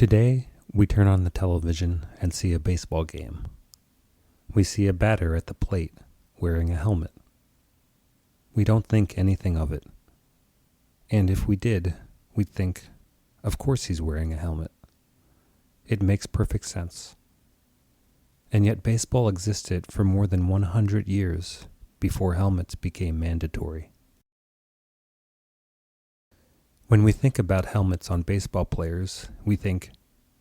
Today, we turn on the television and see a baseball game. We see a batter at the plate wearing a helmet. We don't think anything of it. And if we did, we'd think, of course he's wearing a helmet. It makes perfect sense. And yet baseball existed for more than 100 years before helmets became mandatory. When we think about helmets on baseball players, we think,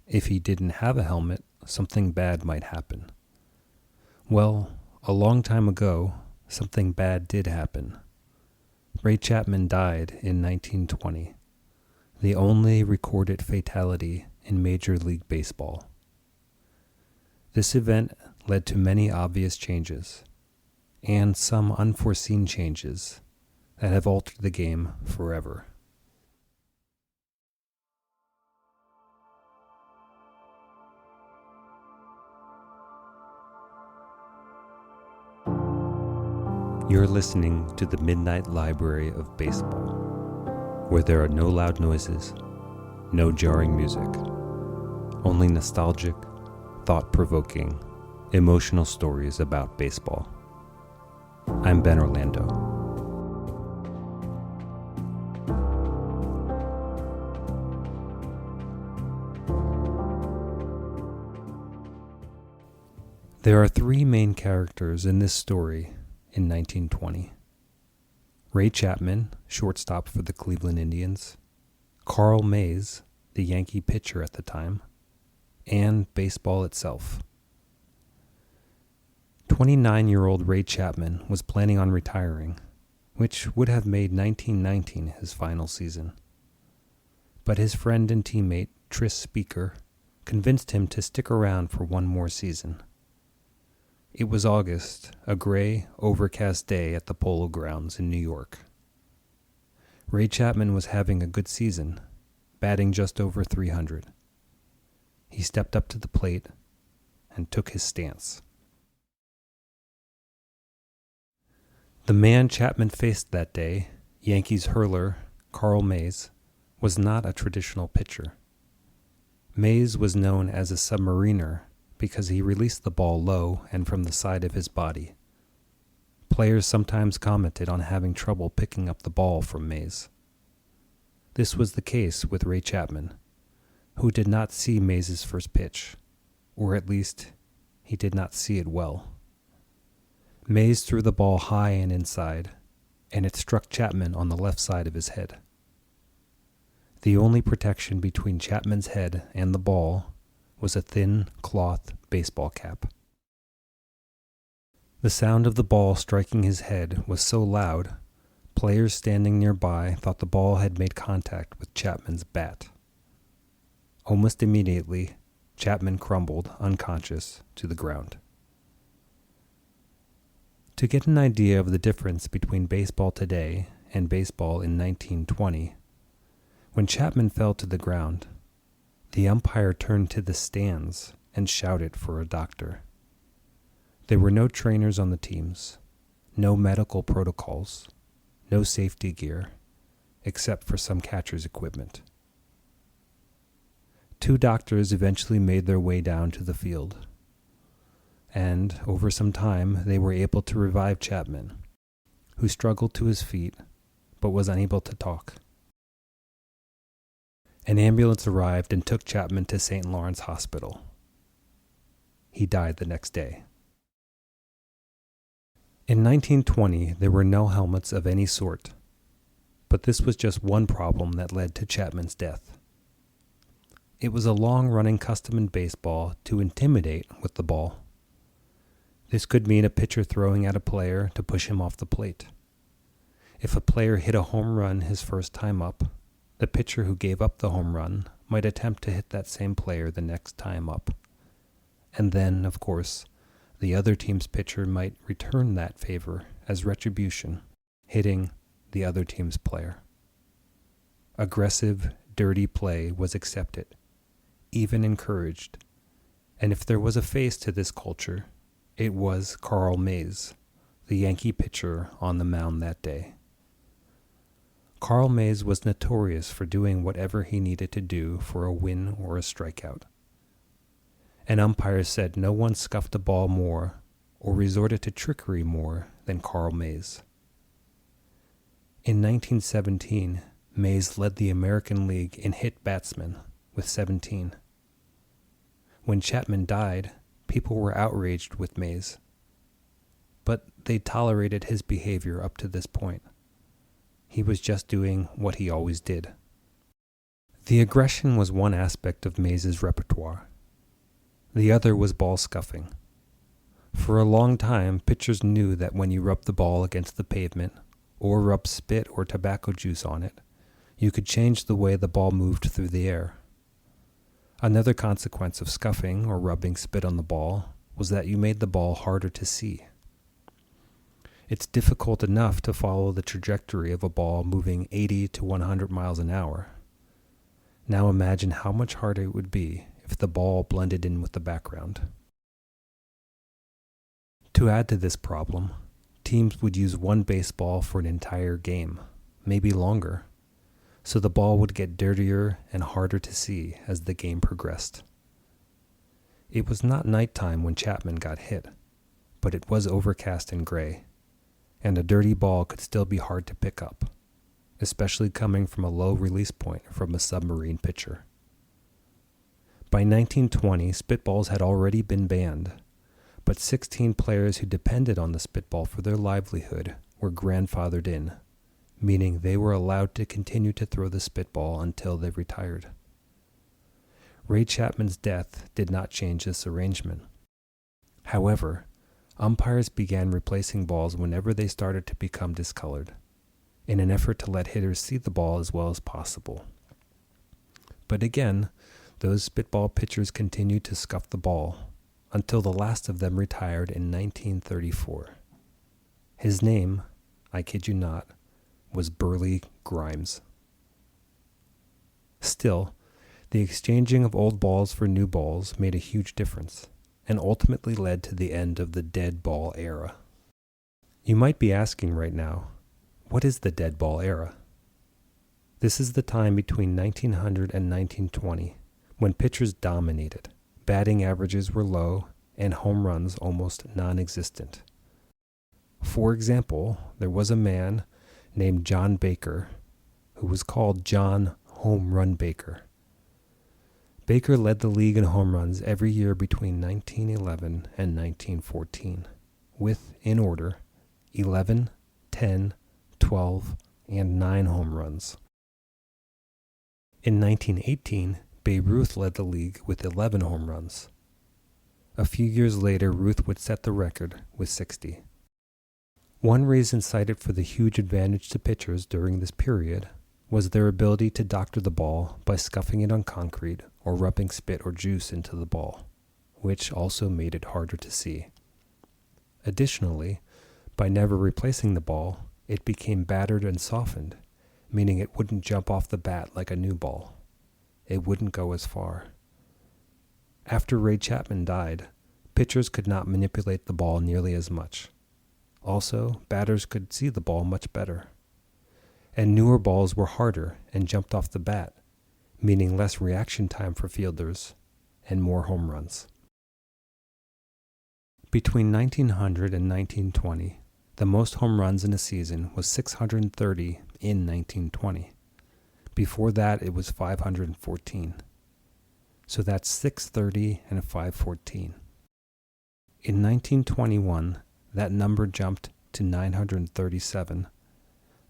if he didn't have a helmet, something bad might happen. Well, a long time ago, something bad did happen. Ray Chapman died in 1920, the only recorded fatality in Major League Baseball. This event led to many obvious changes, and some unforeseen changes that have altered the game forever. You're listening to the Midnight Library of Baseball, where there are no loud noises, no jarring music, only nostalgic, thought-provoking, emotional stories about baseball. I'm Ben Orlando. There are three main characters in this story in 1920. Ray Chapman, shortstop for the Cleveland Indians, Carl Mays, the Yankee pitcher at the time, and baseball itself. 29-year-old Ray Chapman was planning on retiring, which would have made 1919 his final season. But his friend and teammate, Tris Speaker, convinced him to stick around for one more season. It was August, a gray, overcast day at the Polo Grounds in New York. Ray Chapman was having a good season, batting just over .300. He stepped up to the plate and took his stance. The man Chapman faced that day, Yankees hurler Carl Mays, was not a traditional pitcher. Mays was known as a submariner because he released the ball low and from the side of his body. Players sometimes commented on having trouble picking up the ball from Mays. This was the case with Ray Chapman, who did not see Mays' first pitch, or at least he did not see it well. Mays threw the ball high and inside, and it struck Chapman on the left side of his head. The only protection between Chapman's head and the ball was a thin cloth baseball cap. The sound of the ball striking his head was so loud, players standing nearby thought the ball had made contact with Chapman's bat. Almost immediately, Chapman crumbled unconscious to the ground. To get an idea of the difference between baseball today and baseball in 1920, when Chapman fell to the ground, the umpire turned to the stands and shouted for a doctor. There were no trainers on the teams, no medical protocols, no safety gear, except for some catcher's equipment. Two doctors eventually made their way down to the field, and over some time they were able to revive Chapman, who struggled to his feet but was unable to talk. An ambulance arrived and took Chapman to St. Lawrence Hospital. He died the next day. In 1920, there were no helmets of any sort, but this was just one problem that led to Chapman's death. It was a long-running custom in baseball to intimidate with the ball. This could mean a pitcher throwing at a player to push him off the plate. If a player hit a home run his first time up, the pitcher who gave up the home run might attempt to hit that same player the next time up. And then, of course, the other team's pitcher might return that favor as retribution, hitting the other team's player. Aggressive, dirty play was accepted, even encouraged, and if there was a face to this culture, it was Carl Mays, the Yankee pitcher on the mound that day. Carl Mays was notorious for doing whatever he needed to do for a win or a strikeout. And umpires said no one scuffed a ball more or resorted to trickery more than Carl Mays. In 1917, Mays led the American League in hit batsmen with 17. When Chapman died, people were outraged with Mays, but they tolerated his behavior up to this point. He was just doing what he always did. The aggression was one aspect of Mays's repertoire. The other was ball scuffing. For a long time, pitchers knew that when you rubbed the ball against the pavement or rubbed spit or tobacco juice on it, you could change the way the ball moved through the air. Another consequence of scuffing or rubbing spit on the ball was that you made the ball harder to see. It's difficult enough to follow the trajectory of a ball moving 80 to 100 miles an hour. Now imagine how much harder it would be if the ball blended in with the background. To add to this problem, teams would use one baseball for an entire game, maybe longer, so the ball would get dirtier and harder to see as the game progressed. It was not nighttime when Chapman got hit, but it was overcast and gray, and a dirty ball could still be hard to pick up, especially coming from a low release point from a submarine pitcher. By 1920, spitballs had already been banned, but 16 players who depended on the spitball for their livelihood were grandfathered in, meaning they were allowed to continue to throw the spitball until they retired. Ray Chapman's death did not change this arrangement. However, umpires began replacing balls whenever they started to become discolored, in an effort to let hitters see the ball as well as possible. But again, those spitball pitchers continued to scuff the ball until the last of them retired in 1934. His name, I kid you not, was Burley Grimes. Still, the exchanging of old balls for new balls made a huge difference, and ultimately led to the end of the dead ball era. You might be asking right now, what is the dead ball era? This is the time between 1900 and 1920, when pitchers dominated, batting averages were low, and home runs almost non-existent. For example, there was a man named John Baker, who was called John Home Run Baker. Baker led the league in home runs every year between 1911 and 1914, with, in order, 11, 10, 12, and 9 home runs. In 1918, Babe Ruth led the league with 11 home runs. A few years later, Ruth would set the record with 60. One reason cited for the huge advantage to pitchers during this period was their ability to doctor the ball by scuffing it on concrete or rubbing spit or juice into the ball, which also made it harder to see. Additionally, by never replacing the ball, it became battered and softened, meaning it wouldn't jump off the bat like a new ball. It wouldn't go as far. After Ray Chapman died, pitchers could not manipulate the ball nearly as much. Also, batters could see the ball much better. And newer balls were harder and jumped off the bat, meaning less reaction time for fielders and more home runs. Between 1900 and 1920, the most home runs in a season was 630 in 1920. Before that, it was 514. So that's 630 and 514. In 1921, that number jumped to 937,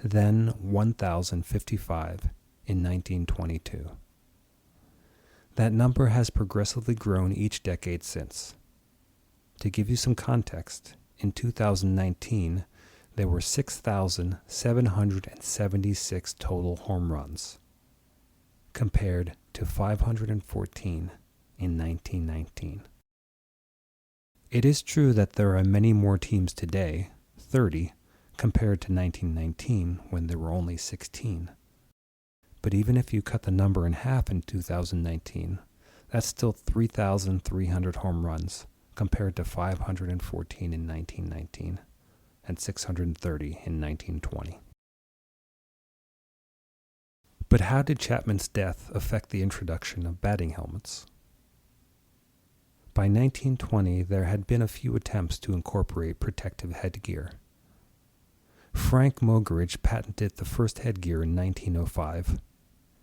then 1,055 in 1922. That number has progressively grown each decade since. To give you some context, in 2019, there were 6,776 total home runs, compared to 514 in 1919. It is true that there are many more teams today, 30, compared to 1919 when there were only 16. But even if you cut the number in half in 2019, that's still 3,300 home runs compared to 514 in 1919 and 630 in 1920. But how did Chapman's death affect the introduction of batting helmets? By 1920, there had been a few attempts to incorporate protective headgear. Frank Mogerich patented the first headgear in 1905,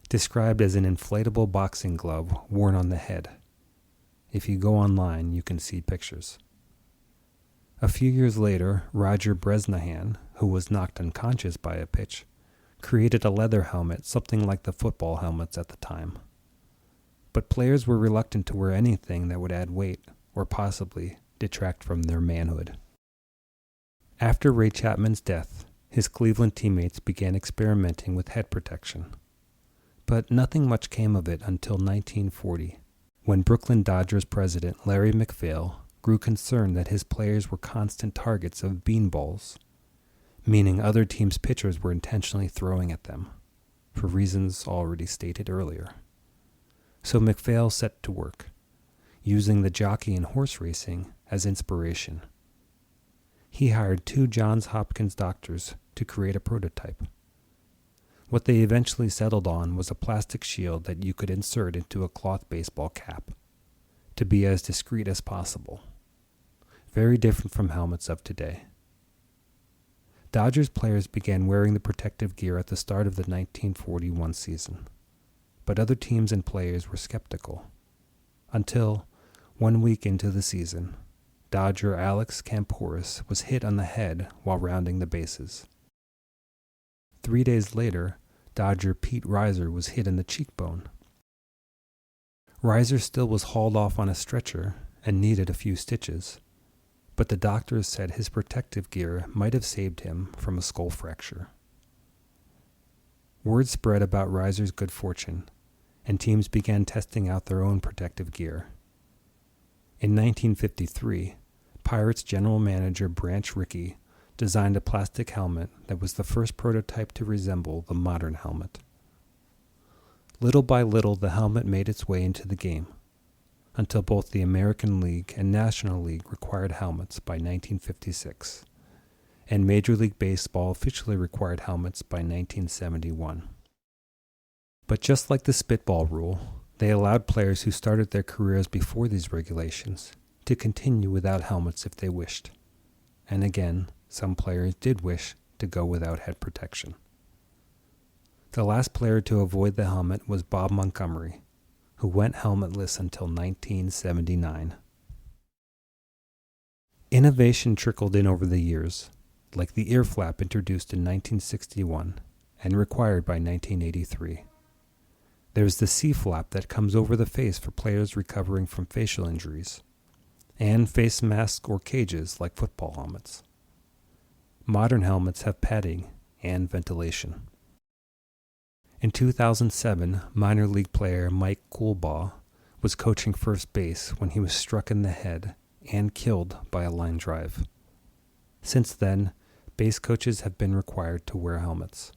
described as an inflatable boxing glove worn on the head. If you go online, you can see pictures. A few years later, Roger Bresnahan, who was knocked unconscious by a pitch, created a leather helmet something like the football helmets at the time. But players were reluctant to wear anything that would add weight or possibly detract from their manhood. After Ray Chapman's death, his Cleveland teammates began experimenting with head protection. But nothing much came of it until 1940, when Brooklyn Dodgers president Larry McPhail grew concerned that his players were constant targets of beanballs, meaning other teams' pitchers were intentionally throwing at them, for reasons already stated earlier. So McPhail set to work, using the jockey in horse racing as inspiration. He hired 2 Johns Hopkins doctors to create a prototype. What they eventually settled on was a plastic shield that you could insert into a cloth baseball cap, to be as discreet as possible. Very different from helmets of today. Dodgers players began wearing the protective gear at the start of the 1941 season, but other teams and players were skeptical, until, 1 week into the season, Dodger Alex Camporis was hit on the head while rounding the bases. 3 days later, Dodger Pete Reiser was hit in the cheekbone. Reiser still was hauled off on a stretcher and needed a few stitches, but the doctors said his protective gear might have saved him from a skull fracture. Word spread about Reiser's good fortune, and teams began testing out their own protective gear. In 1953, Pirates general manager Branch Rickey designed a plastic helmet that was the first prototype to resemble the modern helmet. Little by little, the helmet made its way into the game, until both the American League and National League required helmets by 1956, and Major League Baseball officially required helmets by 1971. But just like the spitball rule, they allowed players who started their careers before these regulations to continue without helmets if they wished. And again, some players did wish to go without head protection. The last player to avoid the helmet was Bob Montgomery, who went helmetless until 1979. Innovation trickled in over the years, like the ear flap introduced in 1961 and required by 1983. There's the C-flap that comes over the face for players recovering from facial injuries, and face masks or cages like football helmets. Modern helmets have padding and ventilation. In 2007, minor league player Mike Coolbaugh was coaching first base when he was struck in the head and killed by a line drive. Since then, base coaches have been required to wear helmets.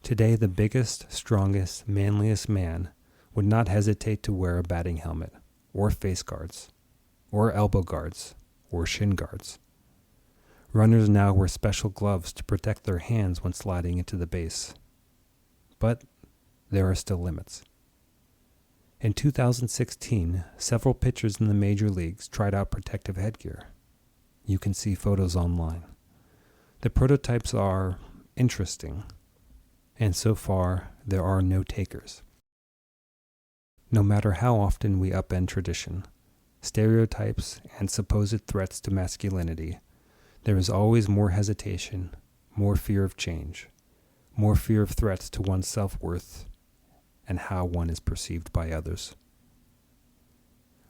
Today, the biggest, strongest, manliest man would not hesitate to wear a batting helmet, or face guards, or elbow guards, or shin guards. Runners now wear special gloves to protect their hands when sliding into the base. But there are still limits. In 2016, several pitchers in the major leagues tried out protective headgear. You can see photos online. The prototypes are interesting, and so far there are no takers. No matter how often we upend tradition, stereotypes, and supposed threats to masculinity, there is always more hesitation, more fear of change, more fear of threats to one's self-worth and how one is perceived by others.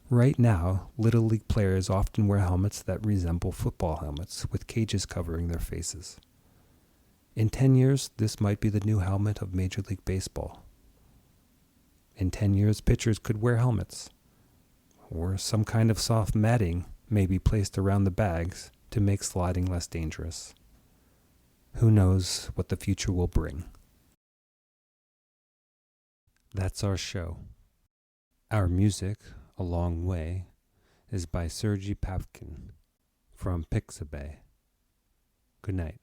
Right now, Little League players often wear helmets that resemble football helmets with cages covering their faces. In 10 years, this might be the new helmet of Major League Baseball. In 10 years, pitchers could wear helmets, or some kind of soft matting may be placed around the bags to make sliding less dangerous. Who knows what the future will bring? That's our show. Our music, A Long Way, is by Sergei Pavkin from Pixabay. Good night.